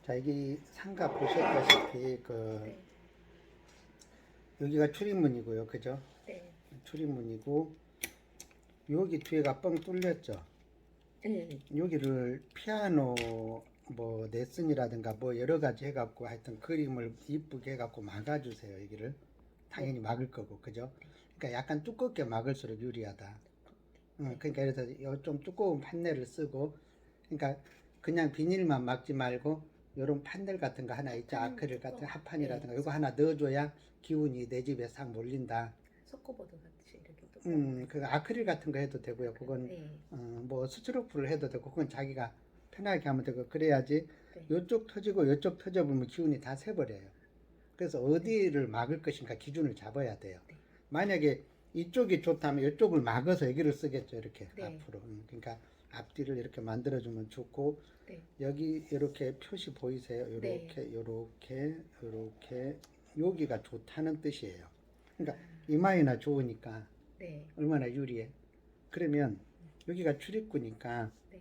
자, 여기 상가 보셨다시피 네, 여기가 출입문이고요, 그죠? 네, 출입문이고 여기 뒤에가 뻥 뚫렸죠. 네, 여기를 피아노 뭐 레슨이라든가 뭐 여러 가지 해갖고 하여튼 그림을 이쁘게 해갖고 막아주세요. 여기를 당연히 막을 거고, 그죠? 그러니까 약간 두껍게 막을수록 유리하다. 그러니까 그래서 좀 두꺼운 판넬을 쓰고, 그러니까 그냥 비닐만 막지 말고 요런 판넬 같은 거 하나 있죠. 아크릴 같은 합판이라든가 네. 이거 하나 넣어줘야 기운이 내 집에 싹 몰린다. 석고보드 같이 이렇게 또. 그 아크릴 같은 거 해도 되고요. 그건 네, 뭐 스티로폼을 해도 되고, 그건 자기가 편하게 하면 되고, 그래야지 네, 요쪽 터지고 요쪽 터져보면 기운이 다 새버려요. 그래서 어디를 막을 것인가 기준을 잡아야 돼요. 네. 만약에 이쪽이 좋다면 이쪽을 막아서 여기를 쓰겠죠. 이렇게 네. 앞으로. 그러니까 앞뒤를 이렇게 만들어주면 좋고, 네, 여기 이렇게 표시 보이세요? 네. 이렇게 이렇게 이렇게 여기가 좋다는 뜻이에요. 그러니까 이마이나 좋으니까 네, 얼마나 유리해. 그러면 여기가 출입구니까 네,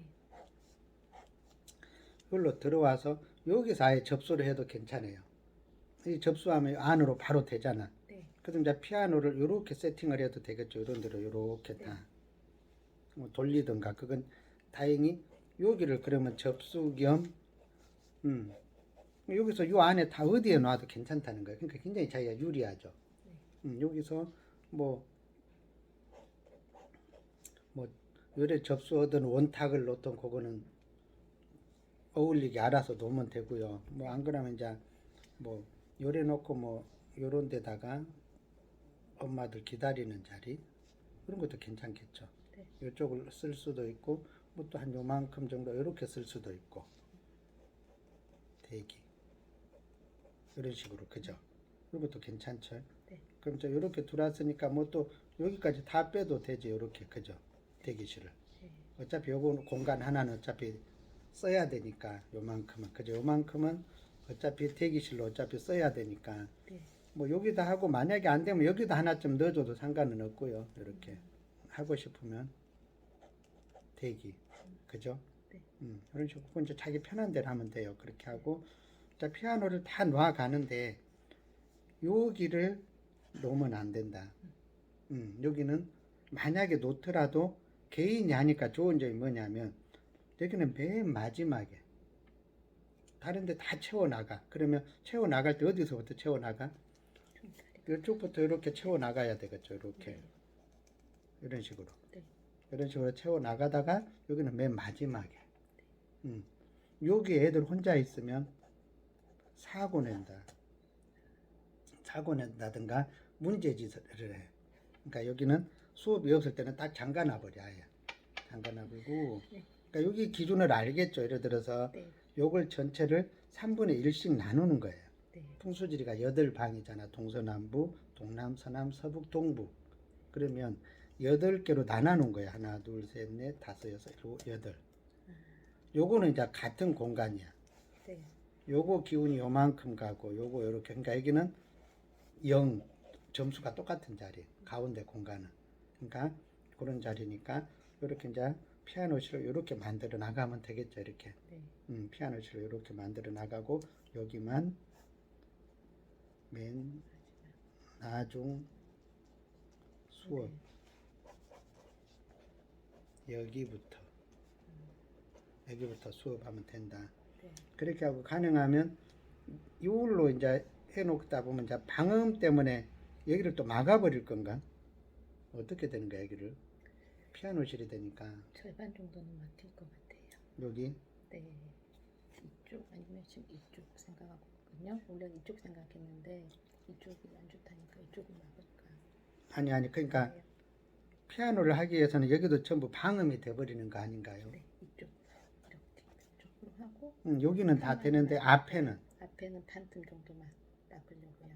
이걸로 들어와서 여기서 아예 접수를 해도 괜찮아요. 이 접수하면 안으로 바로 되잖아. 네, 그래서 이제 피아노를 이렇게 세팅을 해도 되겠죠. 이런 대로 이렇게 다 뭐 돌리든가. 그건 다행히 여기를 그러면 접수 겸 여기서 요 안에 다 어디에 놔도 괜찮다는 거예요. 그러니까 굉장히 자기가 유리하죠. 여기서 뭐 요래 접수하던 원탁을 놓던 그거는 어울리게 알아서 놓으면 되고요. 뭐 안 그러면 이제 뭐 요래 놓고 뭐 요런 데다가 엄마들 기다리는 자리 그런 것도 괜찮겠죠. 네. 이쪽을 쓸 수도 있고 뭐 또 한 요만큼 정도 이렇게 쓸 수도 있고 대기 이런 식으로, 그죠? 이런 것도 괜찮죠. 네. 그럼 저 이렇게 들어왔으니까 뭐 또 여기까지 다 빼도 되지. 이렇게, 그죠? 대기실을 네. 어차피 요거 공간 하나는 어차피 써야 되니까 요만큼은, 그죠? 요만큼은 어차피 대기실로 어차피 써야 되니까 네. 뭐 여기다 하고, 만약에 안 되면 여기다 하나쯤 넣어줘도 상관은 없고요. 이렇게 하고 싶으면 대기, 그죠? 네. 이런 식으로 그건 이제 자기 편한 대로 하면 돼요. 그렇게 하고, 자, 피아노를 다 놔 가는데 여기를 놓으면 안 된다. 여기는 만약에 놓더라도 개인이 하니까 좋은 점이 뭐냐면 여기는 맨 마지막에 다른 데 다 채워나가. 그러면 채워나갈 때 어디서부터 채워나가? 이쪽부터 이렇게 채워나가야 되겠죠. 이렇게. 네. 이런 식으로. 네. 이런 식으로 채워나가다가 여기는 맨 마지막에. 여기 애들 혼자 있으면 사고 낸다. 사고 낸다든가 문제짓을 해. 그러니까 여기는 수업이 없을 때는 딱 잠가놔버려. 아예. 잠가놔버리고. 그러니까 여기 기준을 알겠죠. 예를 들어서 네. 요걸 전체를 3분의 1씩 나누는 거예요. 네. 풍수지리가 8방이잖아. 동서남북, 동남, 서남, 서북, 동북. 그러면 8개로 나눠놓은 거야. 하나, 둘, 셋, 넷, 다섯, 여섯, 일곱, 여덟. 요거는 이제 같은 공간이야. 네. 요거 기운이 요만큼 가고 요거 요렇게. 그러니까 여기는 0 점수가 똑같은 자리. 가운데 공간은. 그러니까 그런 자리니까 요렇게 이제 피아노실을 요렇게 만들어 나가면 되겠죠. 이렇게. 네. 피아노실을 요렇게 만들어 나가고 여기만 맨 나중 수업 여기부터 수업하면 된다. 네. 그렇게 하고 가능하면 이걸로 이제 해놓다 보면 이제 방음 때문에 여기를 또 막아버릴 건가? 어떻게 되는 거야, 여기를? 피아노실이 되니까. 절반 정도는 막힐 것 같아요. 여기? 네. 이쪽 아니면 지금 이쪽 생각하고 있거든요. 원래 이쪽 생각했는데 이쪽이 안 좋다니까 이쪽을 막을까. 아니, 그러니까 네. 피아노를 하기 위해서는 여기도 전부 방음이 돼버리는 거 아닌가요? 네. 이쪽 이렇게 이쪽으로 하고 여기는 다 되는데 앞에는 반틈 정도만 닦으려고요.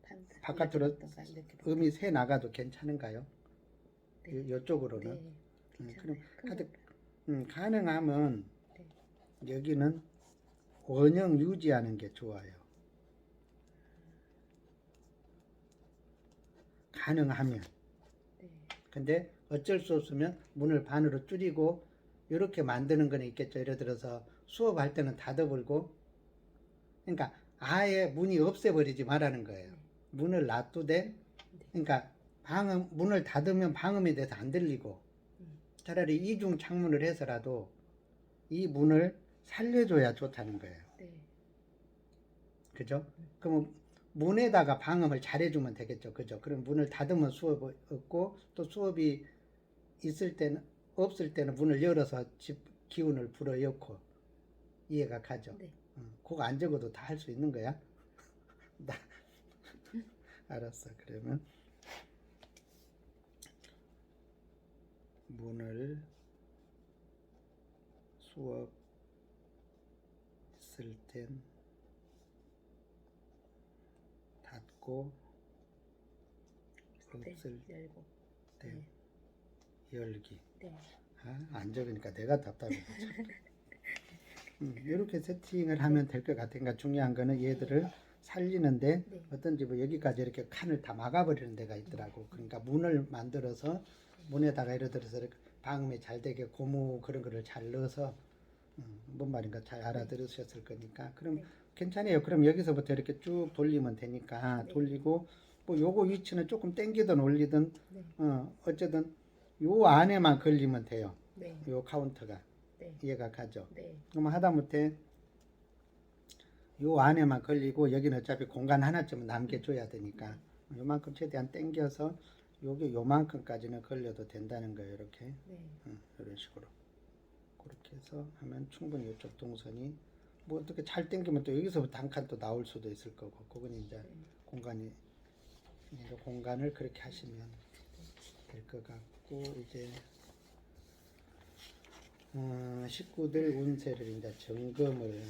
반틈. 바깥으로 이렇게 음이 새 나가도 괜찮은가요? 네. 이쪽으로는? 네. 그럼 괜찮아요. 가능하면 네. 여기는 원형 유지하는 게 좋아요. 가능하면. 네. 근데 어쩔 수 없으면 문을 반으로 줄이고 이렇게 만드는 건 있겠죠. 예를 들어서 수업할 때는 닫아버리고 그러니까 아예 문이 없애버리지 말라는 거예요. 네. 문을 놔두되, 네. 그러니까 문을 닫으면 방음이 돼서 안 들리고, 차라리 이중 창문을 해서라도 이 문을 살려줘야 좋다는 거예요. 네. 그죠? 그러면 문에다가 방음을 잘해주면 되겠죠. 그죠? 그럼 문을 닫으면 수업이 없고, 또 수업이 있을 때는, 없을 때는 문을 열어서 집 기운을 불어넣고, 이해가 가죠? 네. 그거 안 적어도 다 할 수 있는 거야? 나, 알았어. 그러면 문을 수업 있을 땐 닫고 네. 없을 열고. 땐 네. 열기. 네. 안 적으니까 내가 답답해. 이렇게 세팅을 하면 될 것 같으니까 그러니까 중요한 거는 얘들을 살리는데 네. 어떤지 뭐 여기까지 이렇게 칸을 다 막아버리는 데가 있더라고. 그러니까 문을 만들어서 문에다가 예를 들어서 이렇게 방음이 잘 되게 고무 그런 거를 잘 넣어서 뭔 말인가 잘 알아들으셨을 거니까 그럼 네. 괜찮아요. 그럼 여기서부터 이렇게 쭉 돌리면 되니까 네. 돌리고 뭐 요거 위치는 조금 당기든 올리든 네. 어쨌든 요 안에만 걸리면 돼요. 네. 요 카운터가 네. 이해가 가죠. 네. 그럼 하다못해 요 안에만 걸리고 여기는 어차피 공간 하나쯤은 남겨줘야 되니까 요만큼 최대한 당겨서 요게 요만큼까지는 걸려도 된다는 거예요. 이렇게 네. 이런 식으로 그렇게 해서 하면 충분히 이쪽 동선이 뭐 어떻게 잘 당기면 또 여기서부터 한 칸 또 나올 수도 있을 거고 그건 이제 네. 공간이 이제 공간을 그렇게 하시면 될 것 같고 이제 식구들 운세를 이제 점검을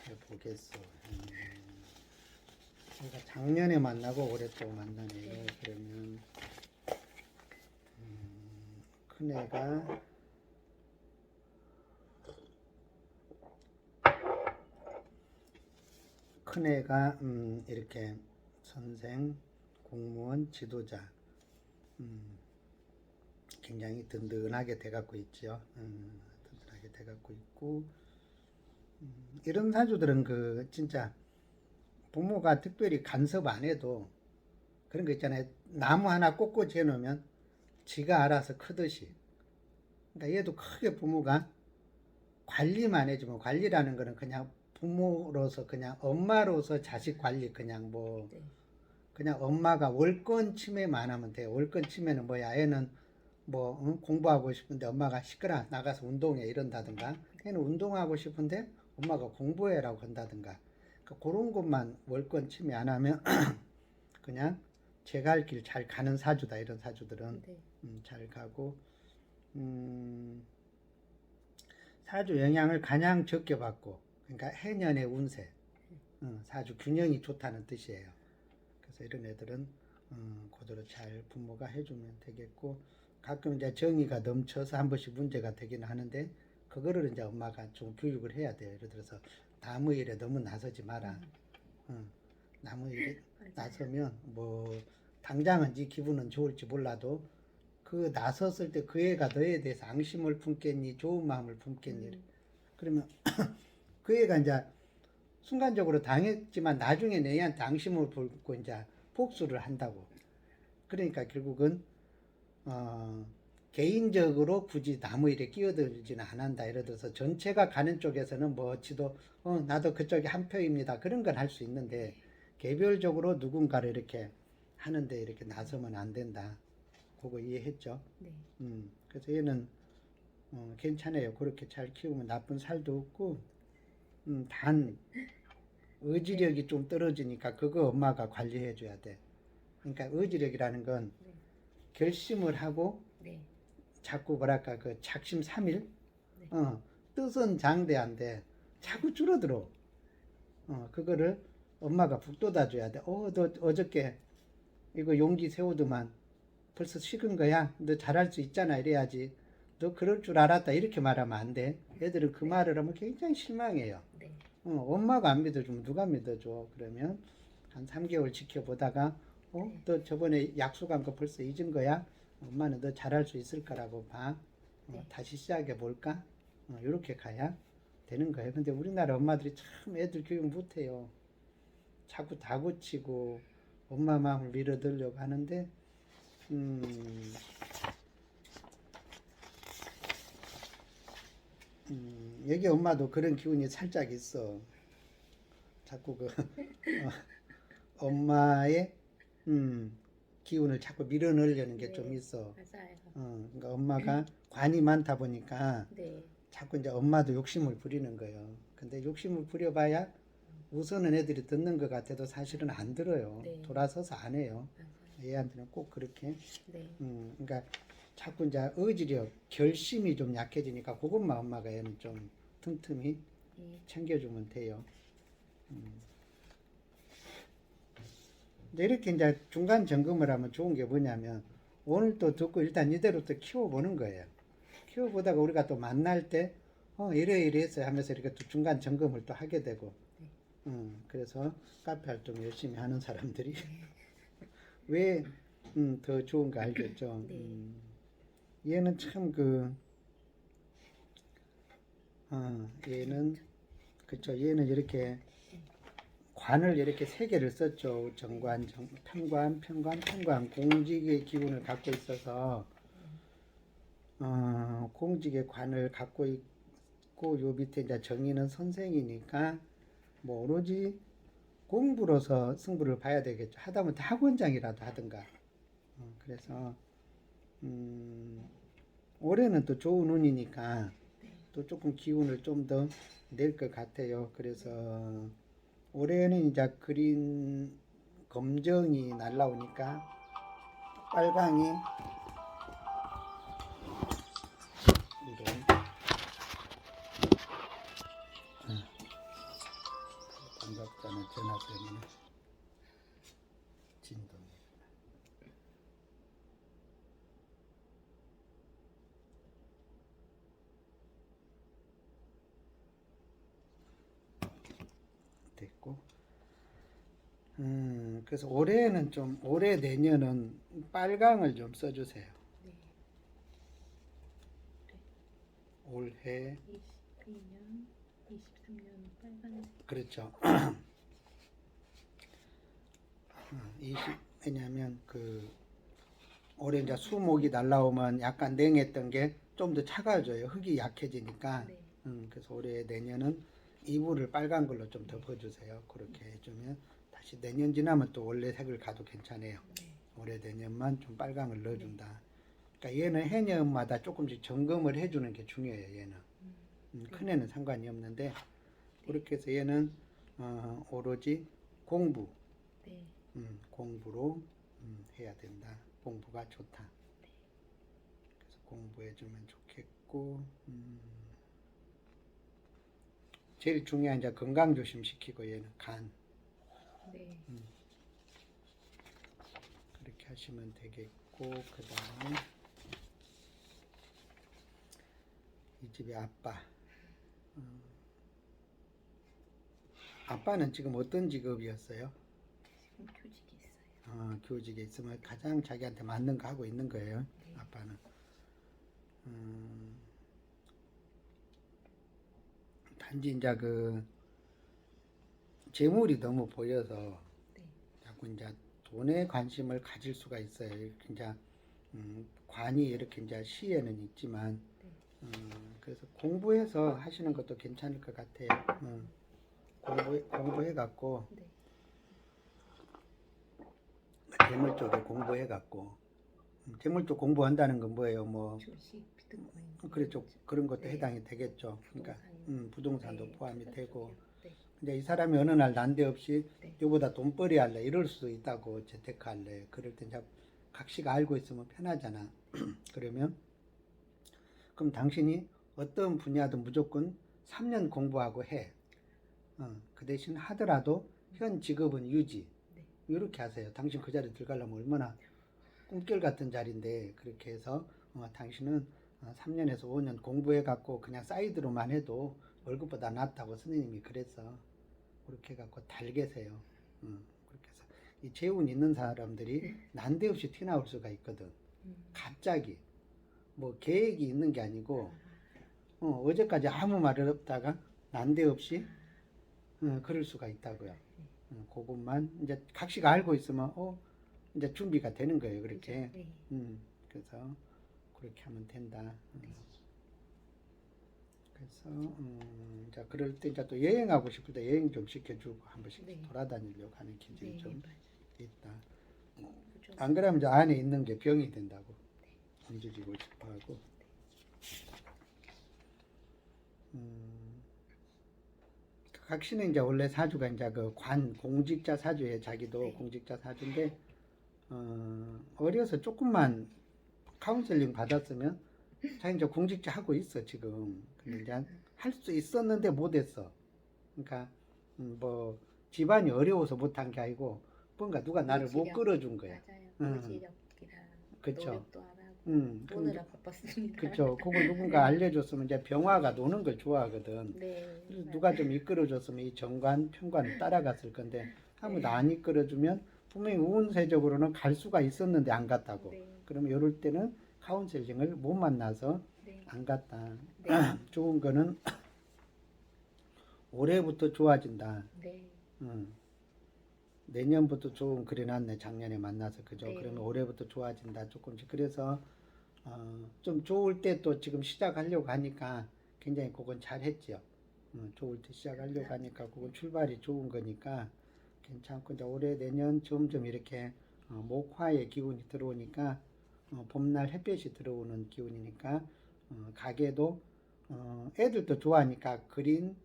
해보겠어. 제가 작년에 만나고 올해 또 만나네요. 그러면 큰애가 이렇게 선생, 공무원, 지도자 굉장히 든든하게 돼갖고 있죠. 든든하게 돼갖고 있고 이런 사주들은 그 진짜 부모가 특별히 간섭 안 해도 그런 거 있잖아요. 나무 하나 꽂고 재놓으면 지가 알아서 크듯이. 그러니까 얘도 크게 부모가 관리만 해주면 관리라는 거는 그냥 부모로서 그냥 엄마로서 자식 관리 그냥 뭐 네. 그냥 엄마가 월권 침해만 하면 돼요. 월권 침해는 뭐야? 애는 뭐 공부하고 싶은데 엄마가 시끄러 나가서 운동해 이런다든가 애는 운동하고 싶은데 엄마가 공부해라고 한다든가 그러니까 그런 것만 월권 침해 안 하면 그냥 제 갈 길 잘 가는 사주다. 이런 사주들은 네. 잘 가고 사주 영향을 가장 적게 받고 그러니까 해년의 운세 사주 균형이 좋다는 뜻이에요. 그래서 이런 애들은 그대로 잘 부모가 해주면 되겠고 가끔 이제 정의가 넘쳐서 한 번씩 문제가 되긴 하는데 그거를 이제 엄마가 좀 교육을 해야 돼요. 예를 들어서 나무 일에 너무 나서지 마라. 나무 일에 나서면 뭐 당장은 네 기분은 좋을지 몰라도 그 나섰을 때 그 애가 너에 대해서 앙심을 품겠니 좋은 마음을 품겠니 그러면 그 애가 이제 순간적으로 당했지만 나중에 내한테 앙심을 품고 이제 복수를 한다고. 그러니까 결국은 개인적으로 굳이 나무 일에 끼어들지는 않는다. 예를 들어서 전체가 가는 쪽에서는 뭐 어찌도 나도 그쪽에 한 표입니다. 그런 건 할 수 있는데 개별적으로 누군가를 이렇게 하는데 이렇게 나서면 안 된다. 그거 이해했죠? 네. 그래서 얘는 괜찮아요. 그렇게 잘 키우면 나쁜 살도 없고 단 의지력이 좀 떨어지니까 그거 엄마가 관리해 줘야 돼. 그러니까 의지력이라는 건 네. 결심을 하고 네. 자꾸 뭐랄까 그 작심삼일 네. 뜻은 장대한데 자꾸 줄어들어. 그거를 엄마가 북돋아 줘야 돼. 너 어저께 이거 용기 세우더만 벌써 식은 거야? 너 잘할 수 있잖아. 이래야지. 너 그럴 줄 알았다. 이렇게 말하면 안 돼. 애들은 그 말을 하면 굉장히 실망해요. 네. 엄마가 안 믿어주면 누가 믿어줘? 그러면 한 3개월 지켜보다가 네. 너 저번에 약속한 거 벌써 잊은 거야? 엄마는 너 잘할 수 있을 거라고 봐. 네. 다시 시작해 볼까? 이렇게 가야 되는 거예요. 근데 우리나라 엄마들이 참 애들 교육 못해요. 자꾸 다그치고 엄마 마음을 밀어들려고 하는데 여기 엄마도 그런 기운이 살짝 있어. 자꾸 그 엄마의 기운을 자꾸 밀어넣으려는 게 좀 네. 있어. 맞아요. 그러니까 엄마가 관이 많다 보니까 네. 자꾸 이제 엄마도 욕심을 부리는 거예요. 근데 욕심을 부려봐야 우선은 애들이 듣는 것 같아도 사실은 안 들어요. 네. 돌아서서 안 해요. 맞아요. 얘한테는 꼭 그렇게. 네. 그러니까 자꾸 이제 의지력, 결심이 좀 약해지니까 그것만 엄마가 얘는 좀 틈틈이 네. 챙겨주면 돼요. 근데 이렇게 이제 중간 점검을 하면 좋은 게 뭐냐면 오늘 또 듣고 일단 이대로 또 키워보는 거예요. 키워보다가 우리가 또 만날 때 이래 했어요 하면서 이렇게 또 중간 점검을 또 하게 되고 그래서 카페 활동 열심히 하는 사람들이 왜 더 좋은가 알겠죠. 네. 얘는 참 얘는 그쵸. 얘는 이렇게 관을 이렇게 세 개를 썼죠. 정관, 편관, 편관, 공직의 기운을 갖고 있어서 공직의 관을 갖고 있고 요 밑에 이제 정의는 선생이니까 뭐 오로지 공부로서 승부를 봐야 되겠죠. 하다못해 학원장이라도 하든가. 그래서 올해는 또 좋은 운이니까 또 조금 기운을 좀 더 낼 것 같아요. 그래서 올해는 이제 그린 검정이 날라오니까 빨강이 이런 반갑다는 전화 때문에 진동. 됐고. 그래서 올해는 좀 올해 내년은 빨강을 좀 써주세요. 네. 올해 22년, 23년 빨간색. 그렇죠. 20, 왜냐면 올해 이제 수목이 날라오면 약간 냉했던 게 좀 더 차가워져요. 흙이 약해지니까. 네. 그래서 올해 내년은 이불을 빨간 걸로 좀 덮어주세요. 그렇게 해주면 다시 내년 지나면 또 원래 색을 가도 괜찮아요. 네. 올해 내년만 좀 빨강을 넣어준다. 그러니까 얘는 해년마다 조금씩 점검을 해주는 게 중요해요. 얘는 큰 애는 상관이 없는데 그렇게 해서 얘는 오로지 공부, 네. 공부로 해야 된다. 공부가 좋다. 그래서 공부해주면 좋겠고 제일 중요한 이제 건강 조심시키고 얘는 간 네. 그렇게 하시면 되겠고 그 다음에 이 집의 아빠 아빠는 지금 어떤 직업이었어요? 지금 교직이 있어요. 교직에 있으면 가장 자기한테 맞는 거 하고 있는 거예요. 네. 아빠는 단지 이제 재물이 너무 보여서 네. 자꾸 이제 돈에 관심을 가질 수가 있어요. 이렇게 이제 관이 이렇게 이제 시에는 있지만 그래서 공부해서 하시는 것도 괜찮을 것 같아요. 공부해 갖고 네. 재물 쪽에 공부해 갖고 재물 쪽 공부한다는 건 뭐예요? 뭐 주식, 비트코인. 그렇죠. 그런 것도 네. 해당이 되겠죠. 그러니까 부동산도 네, 포함이 투자 되고. 쪽이요. 네. 근데 이 사람이 어느 날 난데없이 네. 이보다 돈벌이 할래 이럴 수도 있다고 재테크할래. 그럴 땐 각시가 알고 있으면 편하잖아. 그러면 그럼 당신이 어떤 분야든 무조건 3년 공부하고 해. 그 대신 하더라도 현 직업은 유지. 네. 이렇게 하세요. 당신 그 자리 들어가려면 얼마나 꿈결 같은 자리인데 그렇게 해서 당신은 3년에서 5년 공부해 갖고 그냥 사이드로만 해도 월급보다 낫다고 스님이 그랬어. 그렇게 해 갖고 달게세요. 그렇게 해서 이 재운 있는 사람들이 난데없이 튀나올 수가 있거든. 갑자기 뭐 계획이 있는 게 아니고 어제까지 아무 말 없다가 난데없이 그럴 수가 있다고요. 그것만 이제 각시가 알고 있으면 이제 준비가 되는 거예요. 그렇게. 네. 그래서 그렇게 하면 된다. 그래서 자 그럴 때 이제 또 여행하고 싶을 때 여행 좀 시켜주고 한 번씩 네. 돌아다니려고 하는 기준이 네, 좀 맞아요. 있다. 그죠. 안 그러면 이제 안에 있는 게 병이 된다고 움직이고 싶어하고. 각시는 이제 원래 사주가 이제 그 공직자 사주에 자기도 네. 공직자 사주인데 어려서 조금만 카운셀링 받았으면 자기 이제 공직자 하고 있어 지금. 근데 이제 할 수 있었는데 못했어. 그러니까 뭐 집안이 어려워서 못한 게 아니고 뭔가 누가 나를 못 의지력. 끌어준 거야. 맞아요. 의지력이랑 그쵸. 노력도 안 하고 그럼 노느라 바빴습니다. 그쵸. 그걸 누군가 알려줬으면 이제 병화가 노는 걸 좋아하거든. 네. 그래서 누가 좀 이끌어줬으면 이 정관, 편관을 따라갔을 건데 아무도 안 이끌어주면 분명히 운세적으로는 갈 수가 있었는데 안 갔다고. 네. 그러면 이럴 때는 카운셀링을 못 만나서 네. 안 갔다. 네. 좋은 거는 올해부터 좋아진다. 네. 내년부터 좋은 그래놨네. 작년에 만나서 그죠? 네. 그러면 올해부터 좋아진다. 조금씩. 그래서 좀 좋을 때 또 지금 시작하려고 하니까 굉장히 그건 잘했죠. 좋을 때 시작하려고 하니까 그건 출발이 좋은 거니까 괜찮고 이제 올해 내년 점점 이렇게 목화의 기운이 들어오니까 봄날 햇볕이 들어오는 기운이니까 가게도 애들도 좋아하니까 그린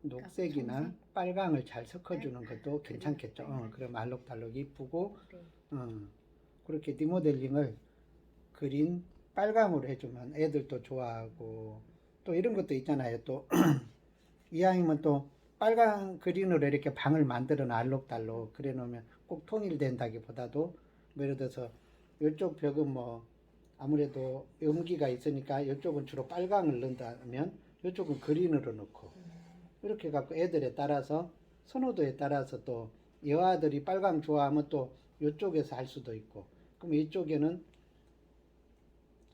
녹색이나 청색. 빨강을 잘 섞어주는 것도 괜찮겠죠. 그래요. 그럼 알록달록 이쁘고 네. 그렇게 리모델링을 그린 빨강으로 해주면 애들도 좋아하고 또 이런 것도 있잖아요. 또 이왕이면 또 빨강 그린으로 이렇게 방을 만들어 놔 알록달록 그래 놓으면 꼭 통일된다기보다도 뭐 예를 들어서 이쪽 벽은 뭐 아무래도 염기가 있으니까 이쪽은 주로 빨강을 넣는다면 이쪽은 그린으로 넣고 이렇게 갖고 애들에 따라서 선호도에 따라서 또 여아들이 빨강 좋아하면 또 이쪽에서 할 수도 있고 그럼 이쪽에는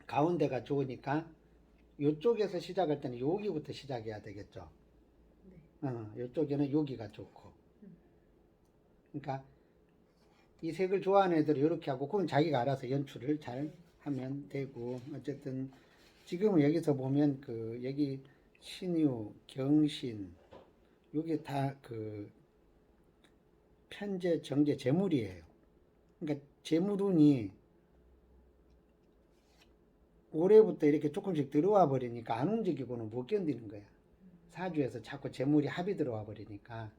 가운데가 좋으니까 이쪽에서 시작할 때는 여기부터 시작해야 되겠죠. 이쪽에는 여기가 좋고 그러니까 이 색을 좋아하는 애들은 이렇게 하고 그건 자기가 알아서 연출을 잘 하면 되고 어쨌든 지금은 여기서 보면 그 여기 신유, 경신 이게 다 그 편재, 정재, 재물이에요. 그러니까 재물운이 올해부터 이렇게 조금씩 들어와 버리니까 안 움직이고는 못 견디는 거야. 사주에서 자꾸 재물이 합이 들어와 버리니까.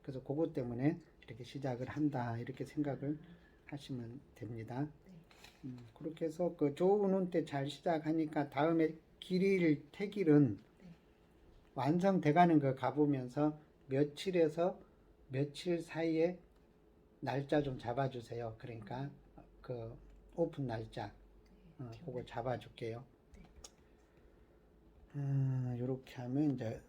그래서 그것 때문에 이렇게 시작을 한다. 이렇게 생각을 하시면 됩니다. 그렇게 해서 그 좋은 운 때 잘 시작하니까 다음에 길일, 태길은 완성돼 가는 거 가보면서 며칠에서 며칠 사이에 날짜 좀 잡아주세요. 그러니까 그 오픈 날짜 그거 잡아줄게요. 이렇게 하면 이제